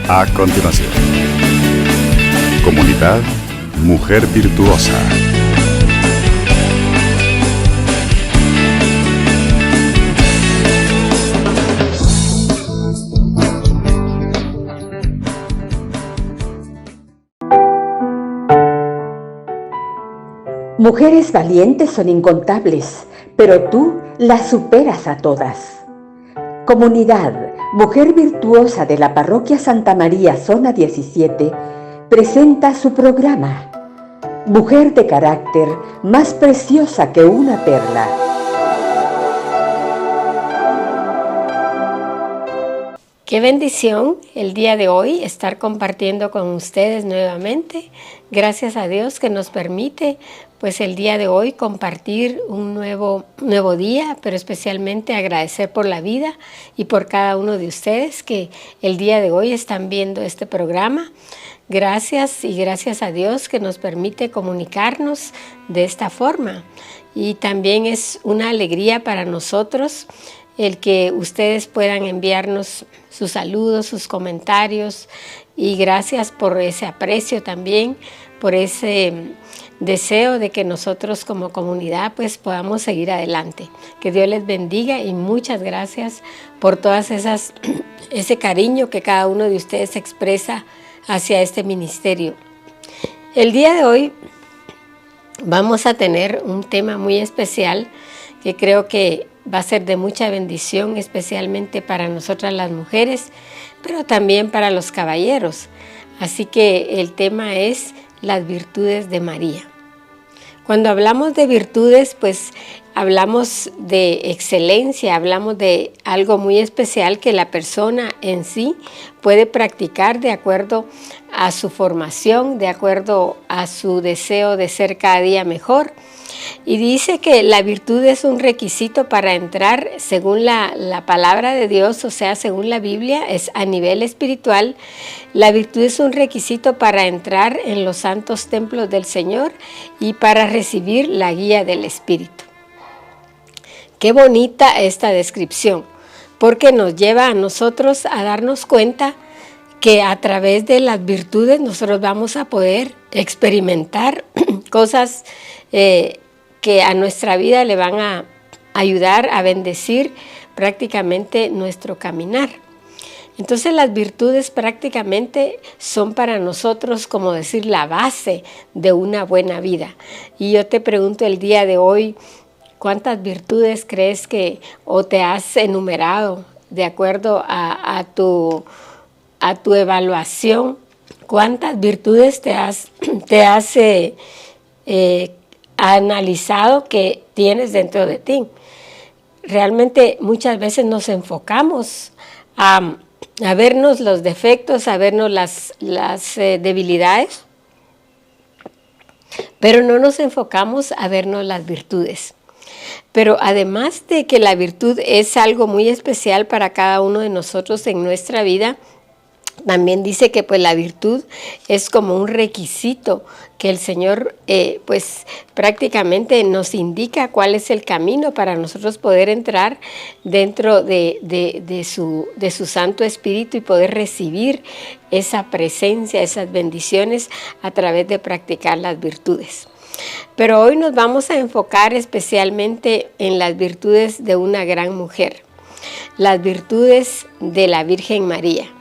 A continuación, Comunidad Mujer Virtuosa. Mujeres valientes son incontables, pero tú las superas a todas. Comunidad Mujer Virtuosa de la Parroquia Santa María, Zona 17, presenta su programa, Mujer de carácter más preciosa que una perla. Qué bendición el día de hoy estar compartiendo con ustedes nuevamente. Gracias a Dios que nos permite pues el día de hoy compartir un nuevo día, pero especialmente agradecer por la vida y por cada uno de ustedes que el día de hoy están viendo este programa. Gracias y gracias a Dios que nos permite comunicarnos de esta forma. Y también es una alegría para nosotros el que ustedes puedan enviarnos sus saludos, sus comentarios, y gracias por ese aprecio también, por ese deseo de que nosotros como comunidad pues podamos seguir adelante. Que Dios les bendiga y muchas gracias por todas ese cariño que cada uno de ustedes expresa hacia este ministerio. El día de hoy vamos a tener un tema muy especial que creo que va a ser de mucha bendición, especialmente para nosotras las mujeres, pero también para los caballeros. Así que el tema es las virtudes de María. Cuando hablamos de virtudes, pues hablamos de excelencia, hablamos de algo muy especial que la persona en sí puede practicar de acuerdo a su formación, de acuerdo a su deseo de ser cada día mejor. Y dice que la virtud es un requisito para entrar, según la palabra de Dios, o sea, según la Biblia, es a nivel espiritual. La virtud es un requisito para entrar en los santos templos del Señor y para recibir la guía del Espíritu. Qué bonita esta descripción, porque nos lleva a nosotros a darnos cuenta que a través de las virtudes nosotros vamos a poder experimentar cosas que a nuestra vida le van a ayudar a bendecir prácticamente nuestro caminar. Entonces las virtudes prácticamente son para nosotros, como decir, la base de una buena vida. Y yo te pregunto el día de hoy, ¿cuántas virtudes crees que o te has enumerado de acuerdo a tu evaluación? ¿Cuántas virtudes te has analizado que tienes dentro de ti? Realmente muchas veces nos enfocamos a vernos los defectos, a vernos las debilidades, pero no nos enfocamos a vernos las virtudes. Pero además de que la virtud es algo muy especial para cada uno de nosotros en nuestra vida, también dice que pues la virtud es como un requisito que el Señor pues prácticamente nos indica cuál es el camino para nosotros poder entrar dentro de su Santo Espíritu y poder recibir esa presencia, esas bendiciones a través de practicar las virtudes. Pero hoy nos vamos a enfocar especialmente en las virtudes de una gran mujer, las virtudes de la Virgen María.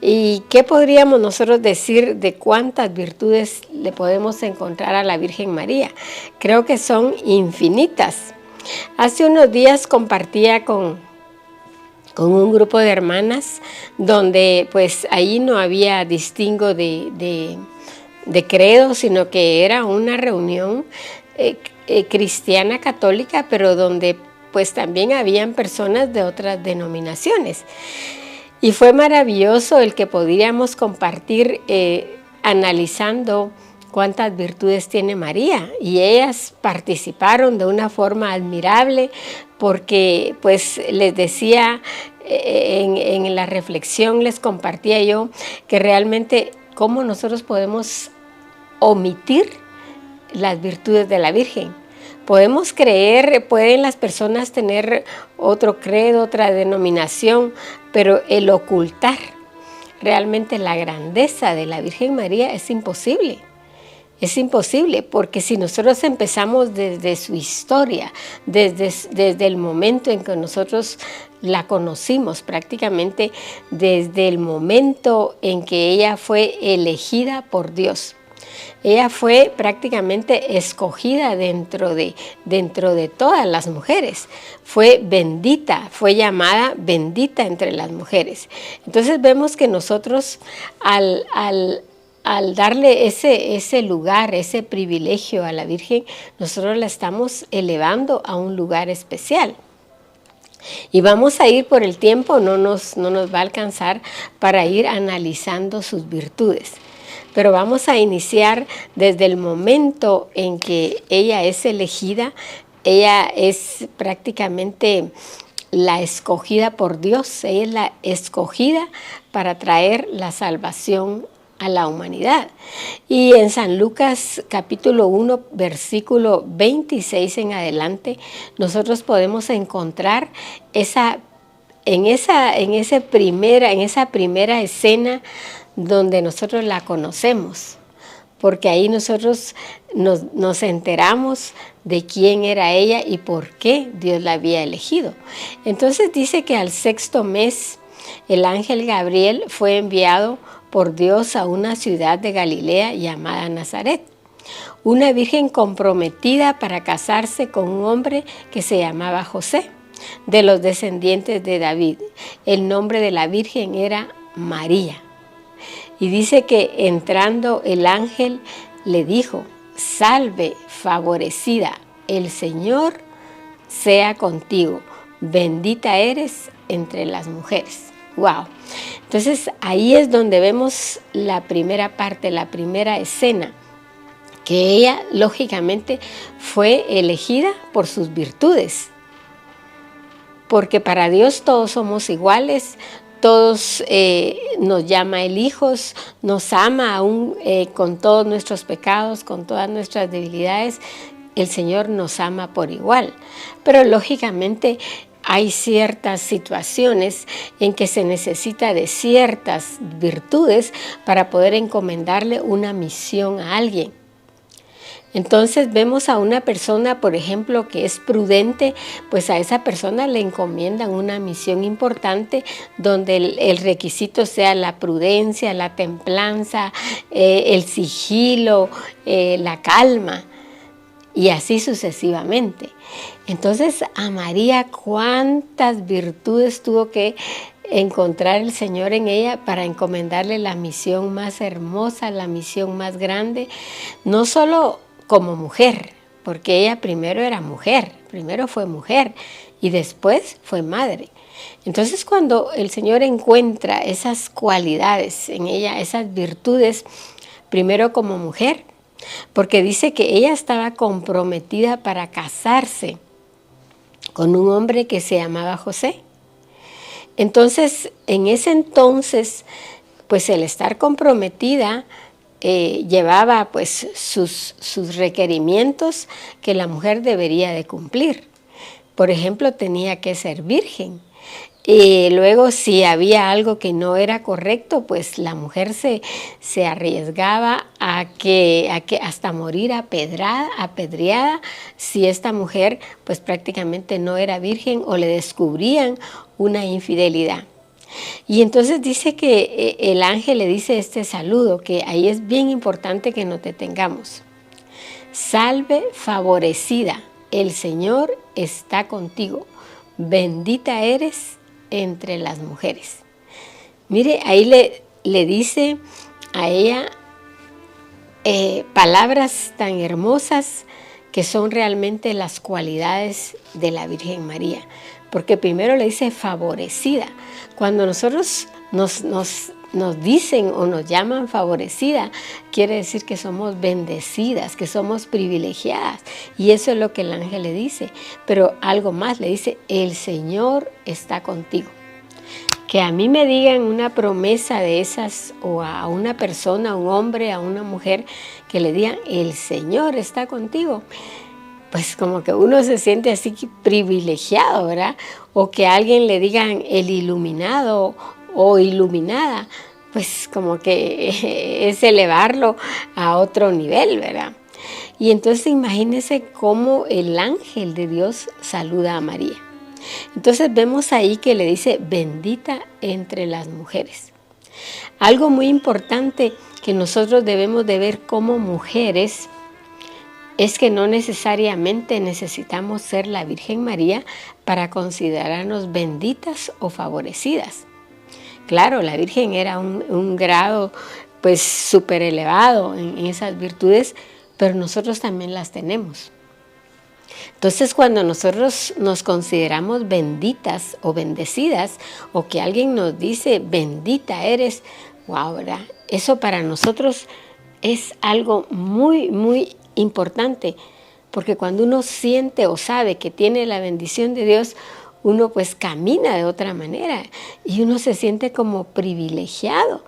¿Y qué podríamos nosotros decir de cuántas virtudes le podemos encontrar a la Virgen María? Creo que son infinitas. Hace unos días compartía con un grupo de hermanas donde pues ahí no había distingo de credo, sino que era una reunión cristiana católica, pero donde pues también habían personas de otras denominaciones. Y fue maravilloso el que podíamos compartir analizando cuántas virtudes tiene María. Y ellas participaron de una forma admirable porque pues les decía, en la reflexión les compartía yo que realmente cómo nosotros podemos omitir las virtudes de la Virgen. Podemos creer, pueden las personas tener otro credo, otra denominación, pero el ocultar realmente la grandeza de la Virgen María es imposible. Es imposible, porque si nosotros empezamos desde su historia, desde el momento en que nosotros la conocimos, prácticamente desde el momento en que ella fue elegida por Dios. Ella fue prácticamente escogida dentro de todas las mujeres. Fue bendita, fue llamada bendita entre las mujeres. Entonces vemos que nosotros al darle ese lugar, ese privilegio a la Virgen, nosotros la estamos elevando a un lugar especial. Y vamos a ir por el tiempo, no nos va a alcanzar para ir analizando sus virtudes. Pero vamos a iniciar desde el momento en que ella es elegida. Ella es prácticamente la escogida por Dios. Ella es la escogida para traer la salvación a la humanidad. Y en San Lucas capítulo 1, versículo 26 en adelante, nosotros podemos encontrar esa primera escena donde nosotros la conocemos, porque ahí nosotros nos enteramos de quién era ella y por qué Dios la había elegido. Entonces dice que al 6º mes el ángel Gabriel fue enviado por Dios a una ciudad de Galilea llamada Nazaret, una virgen comprometida para casarse con un hombre que se llamaba José, de los descendientes de David. El nombre de la virgen era María. Y dice que entrando el ángel le dijo: salve, favorecida, el Señor sea contigo, bendita eres entre las mujeres. ¡Wow! Entonces ahí es donde vemos la primera parte, la primera escena, que ella lógicamente fue elegida por sus virtudes. Porque para Dios todos somos iguales, todos nos llama Él hijos, nos ama aún con todos nuestros pecados, con todas nuestras debilidades. El Señor nos ama por igual. Pero lógicamente hay ciertas situaciones en que se necesita de ciertas virtudes para poder encomendarle una misión a alguien. Entonces vemos a una persona, por ejemplo, que es prudente, pues a esa persona le encomiendan una misión importante donde el requisito sea la prudencia, la templanza, el sigilo, la calma, y así sucesivamente. Entonces a María, ¿cuántas virtudes tuvo que encontrar el Señor en ella para encomendarle la misión más hermosa, la misión más grande? No solo como mujer, porque ella primero era mujer, primero fue mujer y después fue madre. Entonces cuando el Señor encuentra esas cualidades en ella, esas virtudes, primero como mujer, porque dice que ella estaba comprometida para casarse con un hombre que se llamaba José. Entonces, en ese entonces, pues el estar comprometida llevaba pues sus requerimientos que la mujer debería de cumplir. Por ejemplo, tenía que ser virgen. Y luego, si había algo que no era correcto, pues la mujer se arriesgaba a que hasta morir apedreada si esta mujer pues prácticamente no era virgen o le descubrían una infidelidad. Y entonces dice que el ángel le dice este saludo, que ahí es bien importante que nos detengamos. Salve, favorecida, el Señor está contigo, bendita eres entre las mujeres. Mire, ahí le dice a ella palabras tan hermosas que son realmente las cualidades de la Virgen María. Porque primero le dice favorecida. Cuando nosotros nos dicen o nos llaman favorecida, quiere decir que somos bendecidas, que somos privilegiadas. Y eso es lo que el ángel le dice. Pero algo más, le dice, el Señor está contigo. Que a mí me digan una promesa de esas, o a una persona, a un hombre, a una mujer, que le digan, el Señor está contigo, pues como que uno se siente así privilegiado, ¿verdad? O que a alguien le digan el iluminado o iluminada, pues como que es elevarlo a otro nivel, ¿verdad? Y entonces imagínense cómo el ángel de Dios saluda a María. Entonces vemos ahí que le dice, bendita entre las mujeres. Algo muy importante que nosotros debemos de ver como mujeres es que no necesariamente necesitamos ser la Virgen María para considerarnos benditas o favorecidas. Claro, la Virgen era un grado pues súper elevado en esas virtudes, pero nosotros también las tenemos. Entonces, cuando nosotros nos consideramos benditas o bendecidas, o que alguien nos dice, bendita eres, wow, ¿verdad? Eso para nosotros es algo muy, muy importante, porque cuando uno siente o sabe que tiene la bendición de Dios, uno pues camina de otra manera y uno se siente como privilegiado.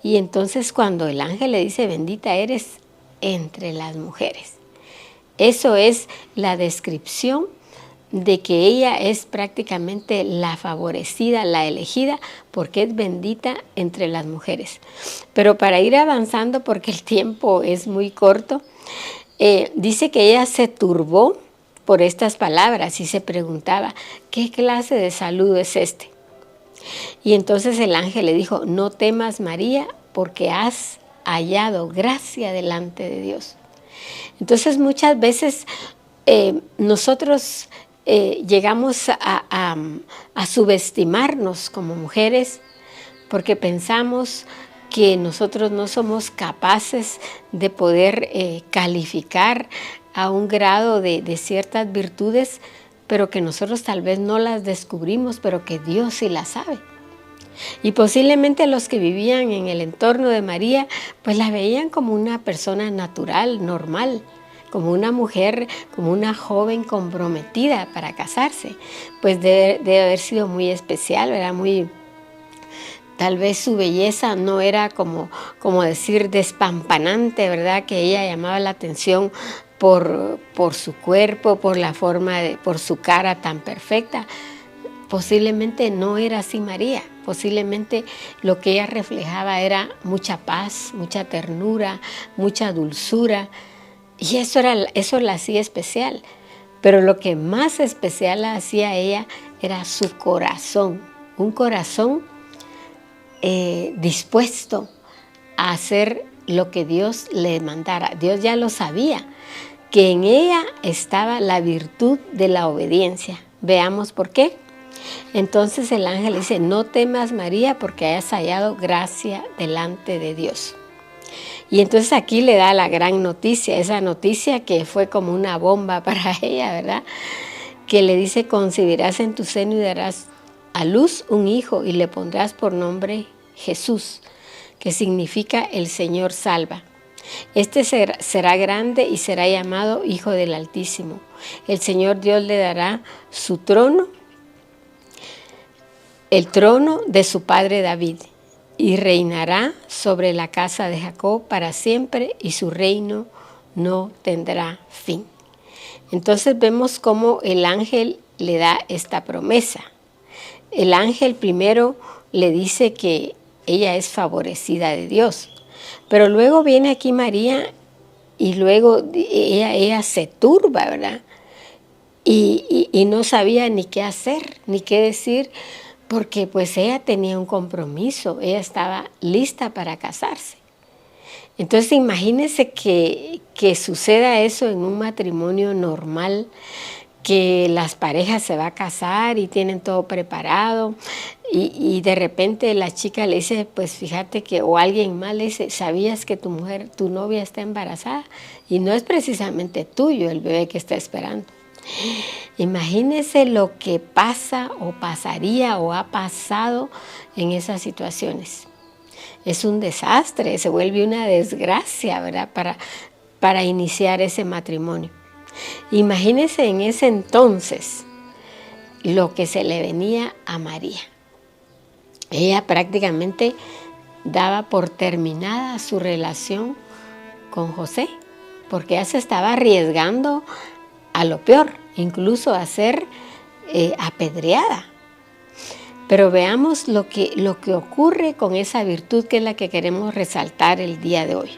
Y entonces cuando el ángel le dice, bendita eres entre las mujeres, eso es la descripción de que ella es prácticamente la favorecida, la elegida, porque es bendita entre las mujeres. Pero para ir avanzando, porque el tiempo es muy corto, dice que ella se turbó por estas palabras y se preguntaba, ¿qué clase de saludo es este? Y entonces el ángel le dijo, no temas, María, porque has hallado gracia delante de Dios. Entonces muchas veces nosotros llegamos a subestimarnos como mujeres porque pensamos que nosotros no somos capaces de poder calificar a un grado de ciertas virtudes, pero que nosotros tal vez no las descubrimos, pero que Dios sí las sabe. Y posiblemente los que vivían en el entorno de María, pues la veían como una persona natural, normal, como una mujer, como una joven comprometida para casarse. Pues debe haber sido muy especial, ¿verdad? Tal vez su belleza no era como decir despampanante, ¿verdad? Que ella llamaba la atención por su cuerpo, por la forma, por su cara tan perfecta. Posiblemente no era así María, posiblemente lo que ella reflejaba era mucha paz, mucha ternura, mucha dulzura, y eso la hacía especial. Pero lo que más especial la hacía a ella era su corazón, un corazón dispuesto a hacer lo que Dios le mandara. Dios ya lo sabía, que en ella estaba la virtud de la obediencia. Veamos por qué. Entonces el ángel dice, no temas, María, porque hayas hallado gracia delante de Dios. Y entonces aquí le da la gran noticia, esa noticia que fue como una bomba para ella, ¿verdad? Que le dice, concebirás en tu seno y darás a luz un hijo y le pondrás por nombre Jesús, que significa el Señor salva. Este será grande y será llamado Hijo del Altísimo. El Señor Dios le dará su trono, el trono de su padre David, y reinará sobre la casa de Jacob para siempre, y su reino no tendrá fin. Entonces vemos cómo el ángel le da esta promesa. El ángel primero le dice que ella es favorecida de Dios, pero luego viene aquí María y luego ella se turba, ¿verdad? Y no sabía ni qué hacer, ni qué decir, porque pues ella tenía un compromiso, ella estaba lista para casarse. Entonces imagínense que suceda eso en un matrimonio normal, que las parejas se van a casar y tienen todo preparado y de repente la chica le dice, pues fíjate que, o alguien más le dice, ¿sabías que tu novia está embarazada? Y no es precisamente tuyo el bebé que está esperando. Imagínense lo que pasa o pasaría o ha pasado en esas situaciones. Es un desastre, se vuelve una desgracia, ¿verdad? Para iniciar ese matrimonio. Imagínense en ese entonces lo que se le venía a María. Ella prácticamente daba por terminada su relación con José, porque ella se estaba arriesgando a lo peor, incluso a ser apedreada. Pero veamos lo que ocurre con esa virtud que es la que queremos resaltar el día de hoy.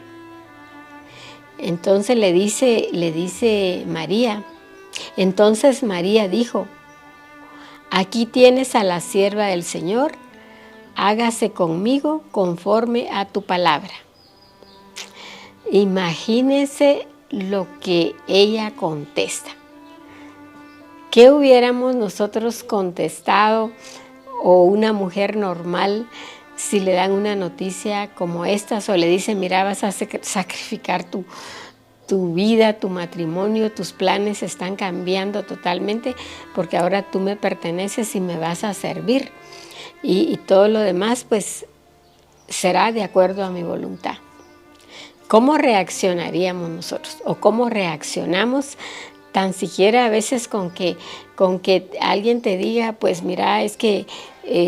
Entonces le dice María. Entonces María dijo: aquí tienes a la sierva del Señor, hágase conmigo conforme a tu palabra. Imagínense lo que ella contesta. ¿Qué hubiéramos nosotros contestado, o una mujer normal, si le dan una noticia como esta, o le dicen: mira, vas a sacrificar tu vida, tu matrimonio, tus planes están cambiando totalmente porque ahora tú me perteneces y me vas a servir, y todo lo demás pues será de acuerdo a mi voluntad? ¿Cómo reaccionaríamos nosotros? ¿O cómo reaccionamos tan siquiera a veces con que alguien te diga: pues mira, es que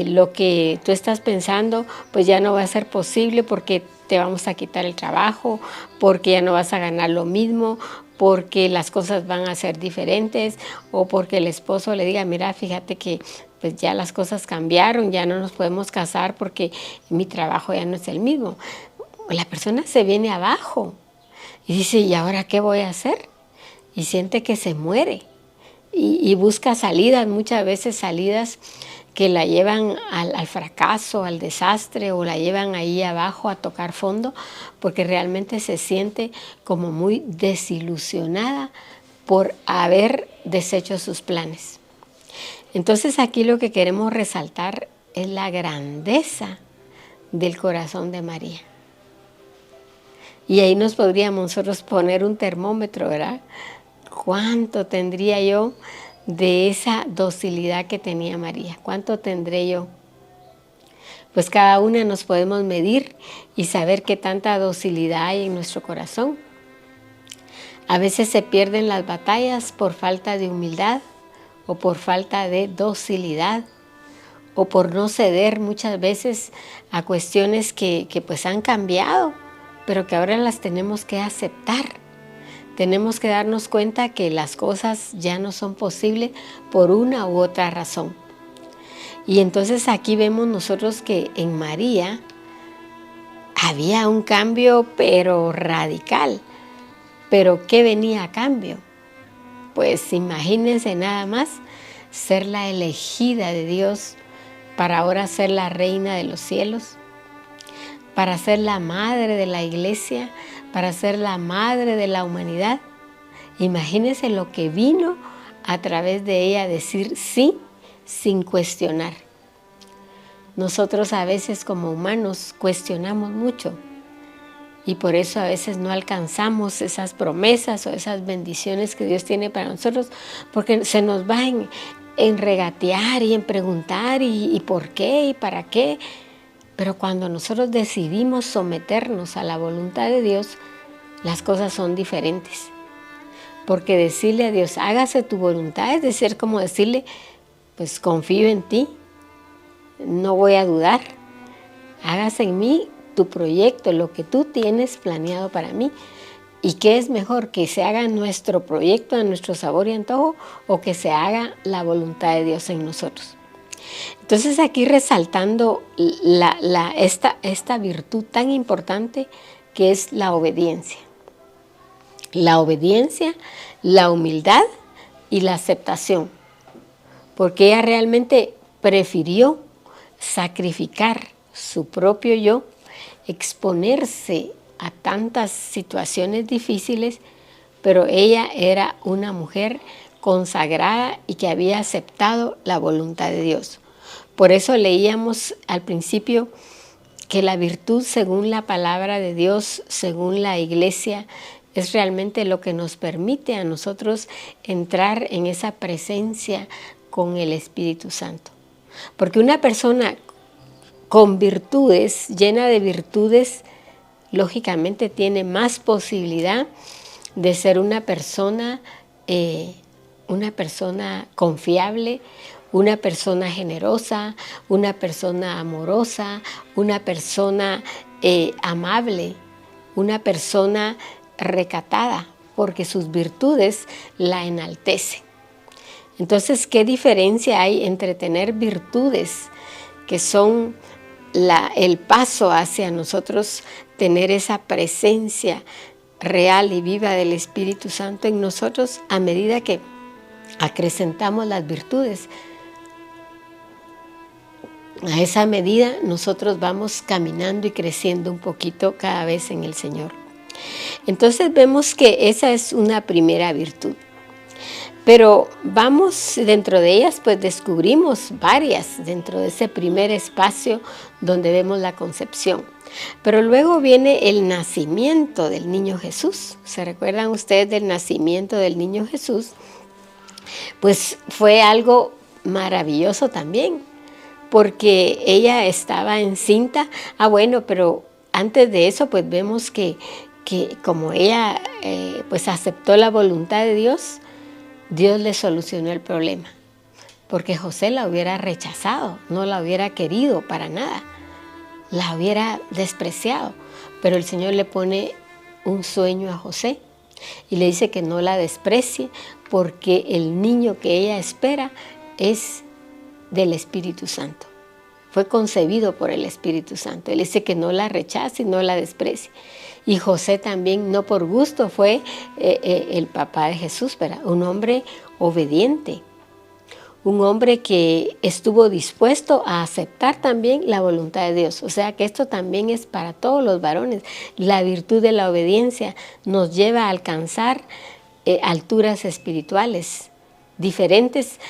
lo que tú estás pensando pues ya no va a ser posible porque te vamos a quitar el trabajo, porque ya no vas a ganar lo mismo, porque las cosas van a ser diferentes, o porque el esposo le diga: mira, fíjate que pues ya las cosas cambiaron, ya no nos podemos casar porque mi trabajo ya no es el mismo. La persona se viene abajo y dice: ¿y ahora qué voy a hacer? Y siente que se muere y busca salidas, muchas veces salidas que la llevan al fracaso, al desastre, o la llevan ahí abajo a tocar fondo, porque realmente se siente como muy desilusionada por haber deshecho sus planes. Entonces aquí lo que queremos resaltar es la grandeza del corazón de María. Y ahí nos podríamos nosotros poner un termómetro, ¿verdad? ¿Cuánto tendría yo de esa docilidad que tenía María? ¿Cuánto tendré yo? Pues cada una nos podemos medir y saber qué tanta docilidad hay en nuestro corazón. A veces se pierden las batallas por falta de humildad, o por falta de docilidad, o por no ceder muchas veces a cuestiones que pues han cambiado, pero que ahora las tenemos que aceptar. Tenemos que darnos cuenta que las cosas ya no son posibles por una u otra razón. Y entonces aquí vemos nosotros que en María había un cambio, pero radical. ¿Pero qué venía a cambio? Pues imagínense nada más ser la elegida de Dios para ahora ser la reina de los cielos, para ser la madre de la iglesia, para ser la madre de la humanidad. Imagínense lo que vino a través de ella, decir sí sin cuestionar. Nosotros a veces como humanos cuestionamos mucho, y por eso a veces no alcanzamos esas promesas o esas bendiciones que Dios tiene para nosotros, porque se nos va en regatear y en preguntar y por qué y para qué. Pero cuando nosotros decidimos someternos a la voluntad de Dios, las cosas son diferentes. Porque decirle a Dios: hágase tu voluntad, es decir, como decirle: pues confío en ti, no voy a dudar, hágase en mí tu proyecto, lo que tú tienes planeado para mí. ¿Y qué es mejor? ¿Que se haga nuestro proyecto a nuestro sabor y antojo, o que se haga la voluntad de Dios en nosotros? Entonces aquí resaltando esta virtud tan importante que es la obediencia. La obediencia, la humildad y la aceptación. Porque ella realmente prefirió sacrificar su propio yo, exponerse a tantas situaciones difíciles, pero ella era una mujer consagrada y que había aceptado la voluntad de Dios. Por eso leíamos al principio que la virtud, según la palabra de Dios, según la iglesia, es realmente lo que nos permite a nosotros entrar en esa presencia con el Espíritu Santo. Porque una persona con virtudes, llena de virtudes, lógicamente tiene más posibilidad de ser una persona confiable, una persona generosa, una persona amorosa, una persona amable, una persona recatada, porque sus virtudes la enaltecen. Entonces, ¿qué diferencia hay entre tener virtudes que son el paso hacia nosotros tener esa presencia real y viva del Espíritu Santo en nosotros a medida que acrecentamos las virtudes. A esa medida nosotros vamos caminando y creciendo un poquito cada vez en el Señor. Entonces vemos que esa es una primera virtud. Pero vamos, dentro de ellas, pues descubrimos varias dentro de ese primer espacio donde vemos la concepción. Pero luego viene el nacimiento del niño Jesús. ¿Se recuerdan ustedes del nacimiento del niño Jesús? Pues fue algo maravilloso también, porque ella estaba encinta. Bueno, pero antes de eso, pues vemos que como ella pues aceptó la voluntad de Dios, Dios le solucionó el problema, porque José la hubiera rechazado, no la hubiera querido para nada, la hubiera despreciado. Pero el Señor le pone un sueño a José y le dice que no la desprecie, porque el niño que ella espera es del Espíritu Santo. Fue concebido por el Espíritu Santo. Él dice que no la rechace y no la desprecie. Y José también, no por gusto, fue el papá de Jesús, ¿verdad? Un hombre obediente, un hombre que estuvo dispuesto a aceptar también la voluntad de Dios. O sea que esto también es para todos los varones. La virtud de la obediencia nos lleva a alcanzar alturas espirituales diferentes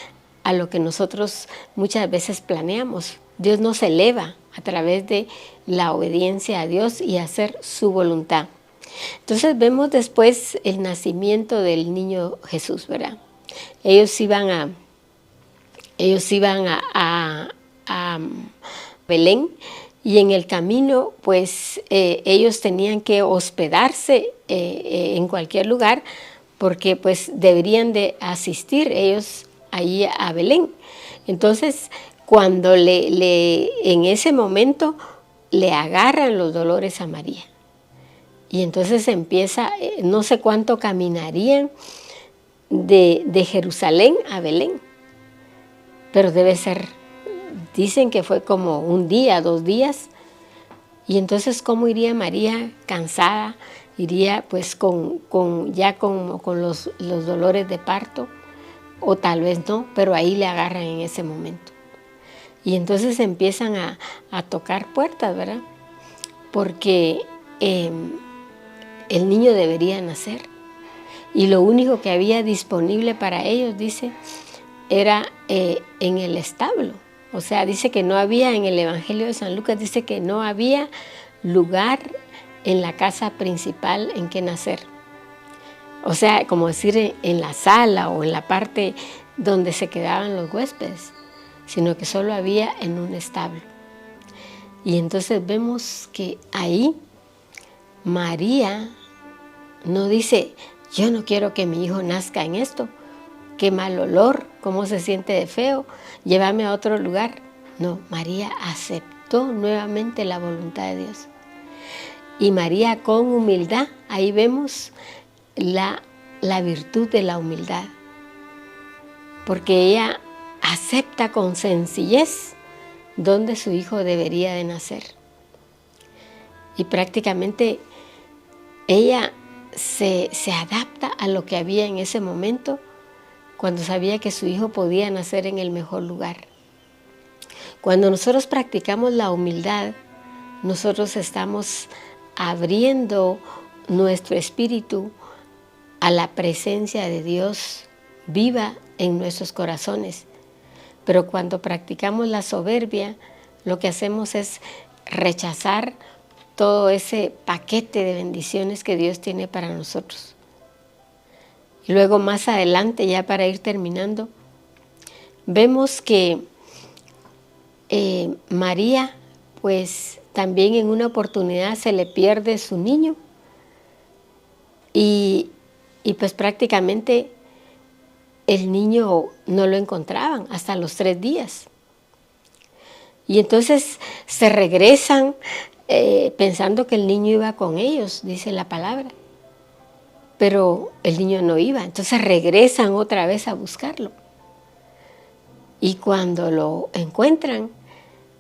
a lo que nosotros muchas veces planeamos. Dios nos eleva a través de la obediencia a Dios y hacer su voluntad. Entonces vemos después el nacimiento del niño Jesús, ¿verdad? Ellos iban a Belén, y en el camino pues ellos tenían que hospedarse en cualquier lugar, porque pues deberían de asistir ellos allí a Belén. Entonces cuando en ese momento le agarran los dolores a María, y entonces empieza, no sé cuánto caminarían de Jerusalén a Belén, pero debe ser, dicen que fue como un día, 2 días. Y entonces, ¿cómo iría María cansada? Iría pues con los dolores de parto, o tal vez no, pero ahí le agarran en ese momento. Y entonces empiezan a tocar puertas, ¿verdad? Porque el niño debería nacer. Y lo único que había disponible para ellos, dice, era en el establo. O sea, dice que no había, en el Evangelio de San Lucas, dice que no había lugar en la casa principal en que nacer. O sea, como decir, en la sala o en la parte donde se quedaban los huéspedes, sino que solo había en un establo. Y entonces vemos que ahí María no dice, yo no quiero que mi hijo nazca en esto, qué mal olor, cómo se siente de feo, llévame a otro lugar. No, María aceptó nuevamente la voluntad de Dios. Y María con humildad, ahí vemos la virtud de la humildad, porque ella acepta con sencillez donde su hijo debería de nacer. Y prácticamente ella se adapta a lo que había en ese momento, cuando sabía que su hijo podía nacer en el mejor lugar. Cuando nosotros practicamos la humildad, nosotros estamos abriendo nuestro espíritu a la presencia de Dios viva en nuestros corazones. Pero cuando practicamos la soberbia, lo que hacemos es rechazar todo ese paquete de bendiciones que Dios tiene para nosotros. Y luego más adelante, ya para ir terminando, vemos que María, pues también en una oportunidad se le pierde su niño, y pues prácticamente el niño no lo encontraban hasta los 3 días. Y entonces se regresan pensando que el niño iba con ellos, dice la palabra. Pero el niño no iba, entonces regresan otra vez a buscarlo. Y cuando lo encuentran,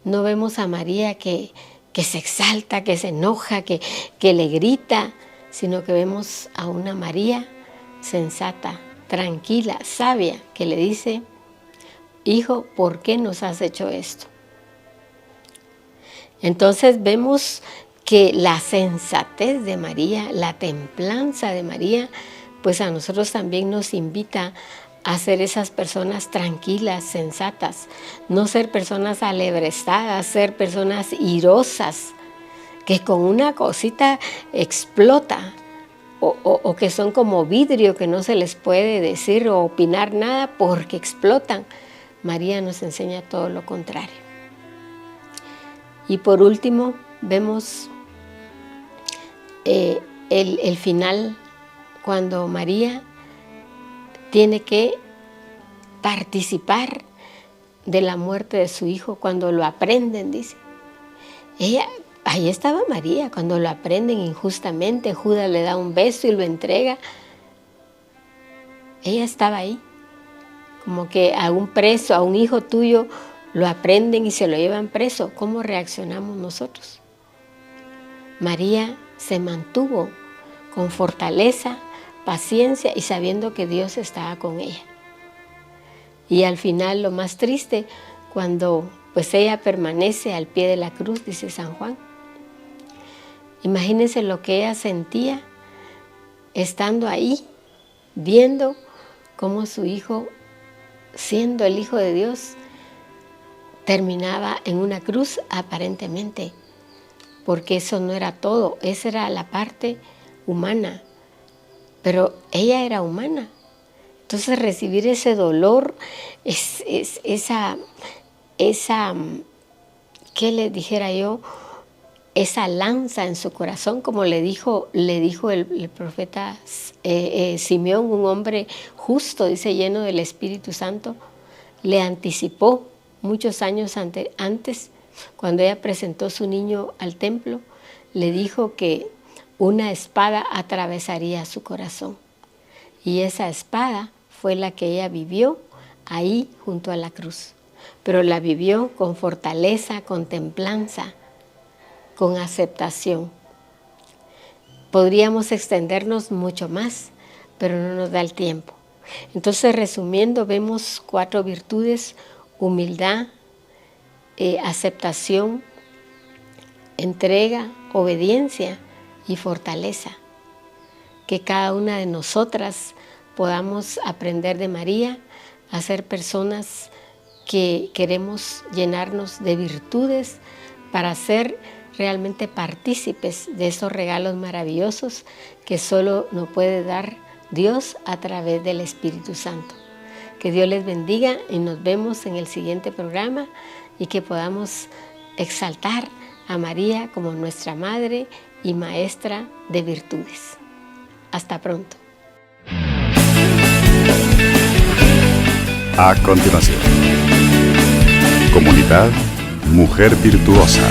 No vemos a María que se exalta, que se enoja, que le grita, sino que vemos a una María sensata, tranquila, sabia, que le dice: hijo, ¿por qué nos has hecho esto? Entonces vemos que la sensatez de María, la templanza de María, pues a nosotros también nos invita a ser esas personas tranquilas, sensatas, no ser personas alebrestadas, ser personas irosas, que con una cosita explota, o que son como vidrio que no se les puede decir o opinar nada porque explotan. María nos enseña todo lo contrario. Y por último, vemos el final, cuando María tiene que participar de la muerte de su hijo, cuando lo aprenden, dice. Ahí estaba María, cuando lo aprenden injustamente, Judas le da un beso y lo entrega. Ella estaba ahí, como que a un preso, a un hijo tuyo, lo aprenden y se lo llevan preso. ¿Cómo reaccionamos nosotros? María se mantuvo con fortaleza, paciencia y sabiendo que Dios estaba con ella. Y al final lo más triste, cuando pues ella permanece al pie de la cruz, dice San Juan. Imagínense lo que ella sentía estando ahí, viendo cómo su hijo, siendo el Hijo de Dios, terminaba en una cruz aparentemente, porque eso no era todo, esa era la parte humana, pero ella era humana. Entonces recibir ese dolor, esa, ¿qué le dijera yo? Esa lanza en su corazón, como le dijo el profeta Simeón, un hombre justo, dice, lleno del Espíritu Santo, le anticipó muchos años antes, cuando ella presentó su niño al templo, le dijo que una espada atravesaría su corazón. Y esa espada fue la que ella vivió ahí junto a la cruz. Pero la vivió con fortaleza, con templanza, con aceptación. Podríamos extendernos mucho más, pero no nos da el tiempo. Entonces, resumiendo, vemos 4 virtudes: humildad, aceptación, entrega, obediencia y fortaleza. Que cada una de nosotras podamos aprender de María a ser personas que queremos llenarnos de virtudes para ser realmente partícipes de esos regalos maravillosos que solo nos puede dar Dios a través del Espíritu Santo. Que Dios les bendiga y nos vemos en el siguiente programa, y que podamos exaltar a María como nuestra Madre y Maestra de virtudes. Hasta pronto. A continuación, Comunidad Mujer Virtuosa.